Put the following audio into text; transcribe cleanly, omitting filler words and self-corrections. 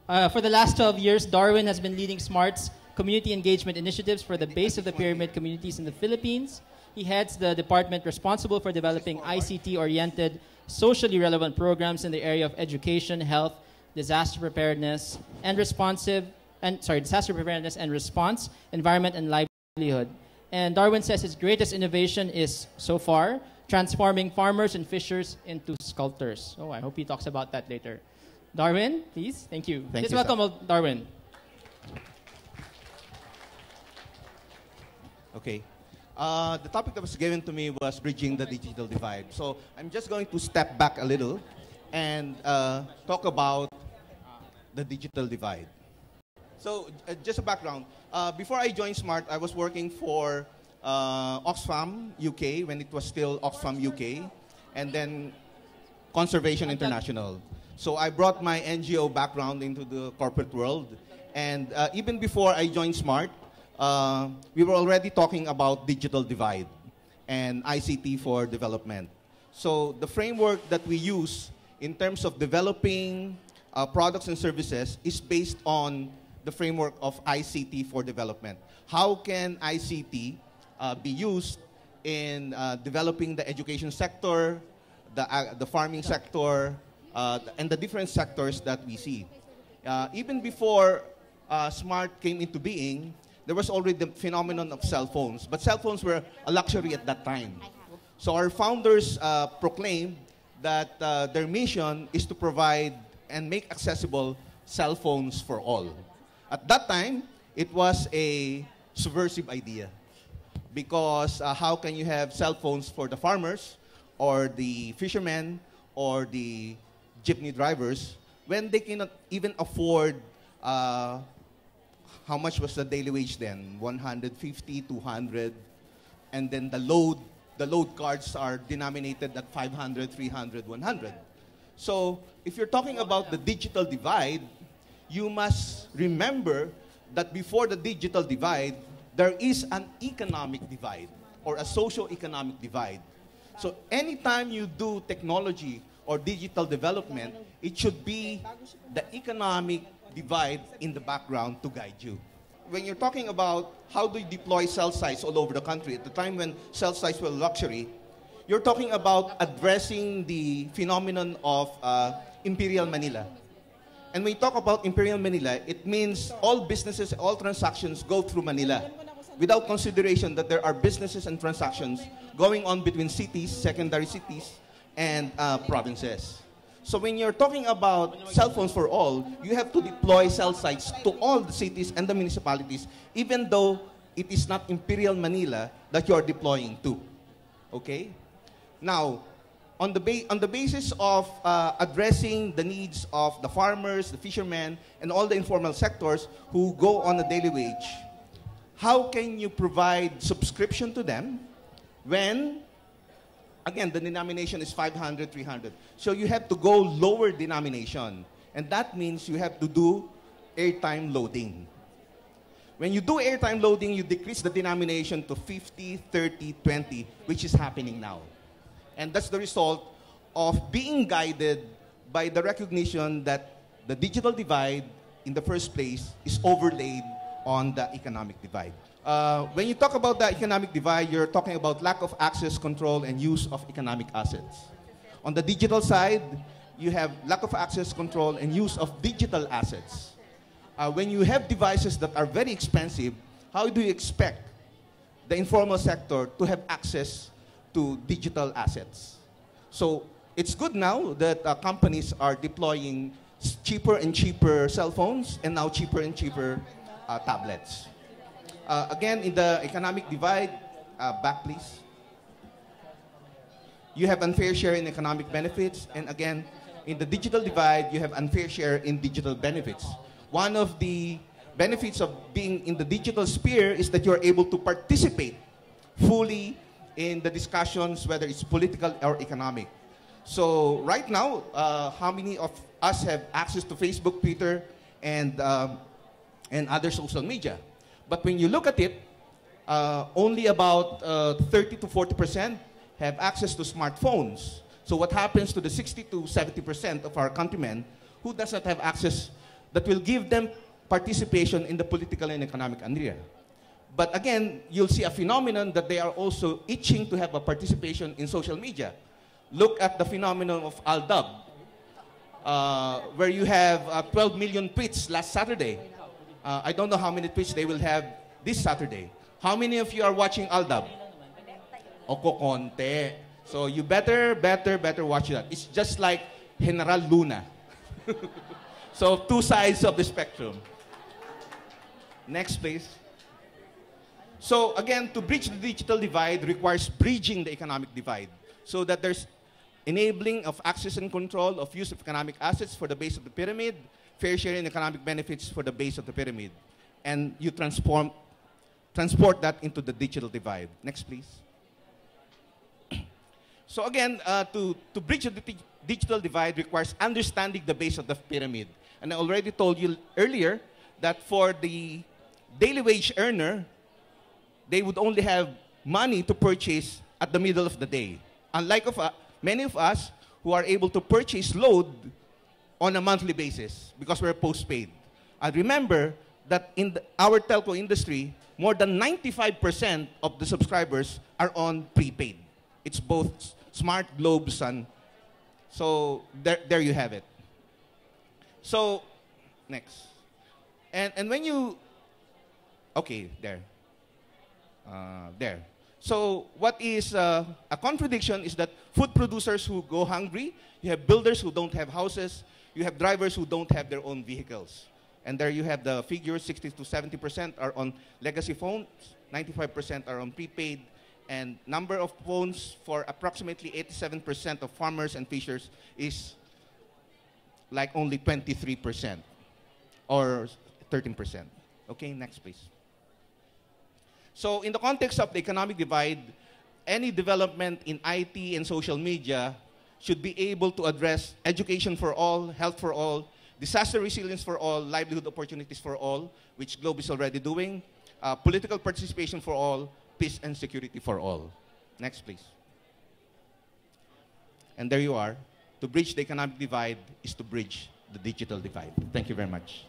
For the last 12 years, Darwin has been leading SMART's community engagement initiatives for the base of the pyramid communities in the Philippines. He heads the department responsible for developing ICT-oriented, socially relevant programs in the area of education, health, disaster preparedness, and response, environment, and livelihood. And Darwin says his greatest innovation is, so far, transforming farmers and fishers into sculptors. Oh, I hope he talks about that later. Darwin, please. Thank you. Please welcome Darwin. Okay. The topic that was given to me was bridging the digital divide. So I'm just going to step back a little and talk about the digital divide. So just a background. Before I joined SMART, I was working for Oxfam UK when it was still Oxfam UK, and then Conservation International. So I brought my NGO background into the corporate world. And even before I joined SMART, we were already talking about digital divide and ICT for development. So the framework that we use in terms of developing products and services is based on the framework of ICT for development. How can ICT be used in developing the education sector, the farming sector, and the different sectors that we see? Even before SMART came into being, there was already the phenomenon of cell phones, but cell phones were a luxury at that time. So our founders proclaimed that their mission is to provide and make accessible cell phones for all. At that time, it was a subversive idea, because how can you have cell phones for the farmers or the fishermen or the jeepney drivers when they cannot even afford how much was the daily wage then? 150, 200, and then the load cards are denominated at 500, 300, 100. So if you're talking about the digital divide, you must remember that before the digital divide, there is an economic divide or a socio-economic divide. So anytime you do technology or digital development, it should be the economic divide in the background to guide you. When you're talking about how do you deploy cell sites all over the country, at the time when cell sites were luxury, you're talking about addressing the phenomenon of Imperial Manila. And when you talk about Imperial Manila, it means all businesses, all transactions go through Manila without consideration that there are businesses and transactions going on between cities, secondary cities, and provinces. So when you're talking about cell phones for all, you have to deploy cell sites to all the cities and the municipalities, even though it is not Imperial Manila that you're deploying to. Okay? Now, on the basis of addressing the needs of the farmers, the fishermen, and all the informal sectors who go on a daily wage, how can you provide subscription to them when, again, the denomination is 500, 300. So you have to go lower denomination. And that means you have to do airtime loading. When you do airtime loading, you decrease the denomination to 50, 30, 20, which is happening now. And that's the result of being guided by the recognition that the digital divide, in the first place, is overlaid on the economic divide. When you talk about the economic divide, you're talking about lack of access, control, and use of economic assets. On the digital side, you have lack of access, control, and use of digital assets. When you have devices that are very expensive, how do you expect the informal sector to have access to digital assets? So it's good now that companies are deploying cheaper and cheaper cell phones and now cheaper and cheaper tablets. Again, in the economic divide, back please. You have unfair share in economic benefits, and again, in the digital divide, you have unfair share in digital benefits. One of the benefits of being in the digital sphere is that you're able to participate fully in the discussions, whether it's political or economic. So right now, how many of us have access to Facebook, Twitter, and other social media? But when you look at it, only about 30 to 40% have access to smartphones. So what happens to the 60 to 70% of our countrymen who does not have access that will give them participation in the political and economic area. But again, you'll see a phenomenon that they are also itching to have a participation in social media. Look at the phenomenon of Aldab, where you have 12 million tweets last Saturday. I don't know how many tweets they will have this Saturday. How many of you are watching Aldab? Oko konte. So you better watch that. It's just like General Luna. So two sides of the spectrum. Next, please. So again, to bridge the digital divide requires bridging the economic divide so that there's enabling of access and control of use of economic assets for the base of the pyramid, fair share in economic benefits for the base of the pyramid. And you transport that into the digital divide. Next, please. So again, to bridge the digital divide requires understanding the base of the pyramid. And I already told you earlier that for the daily wage earner, they would only have money to purchase at the middle of the day. Unlike many of us who are able to purchase load on a monthly basis because we're postpaid. And remember that in our telco industry, more than 95% of the subscribers are on prepaid. It's both Smart, Globe, Sun. So there you have it. So next. And when you, okay, there. There. So what is a contradiction is that food producers who go hungry, you have builders who don't have houses, you have drivers who don't have their own vehicles. And there you have the figures, 60 to 70% are on legacy phones, 95% are on prepaid, and number of phones for approximately 87% of farmers and fishers is like only 23% or 13%. Okay, next please. So in the context of the economic divide, any development in IT and social media should be able to address education for all, health for all, disaster resilience for all, livelihood opportunities for all, which Globe is already doing, political participation for all, peace and security for all. Next, please. And there you are. To bridge the economic divide is to bridge the digital divide. Thank you very much.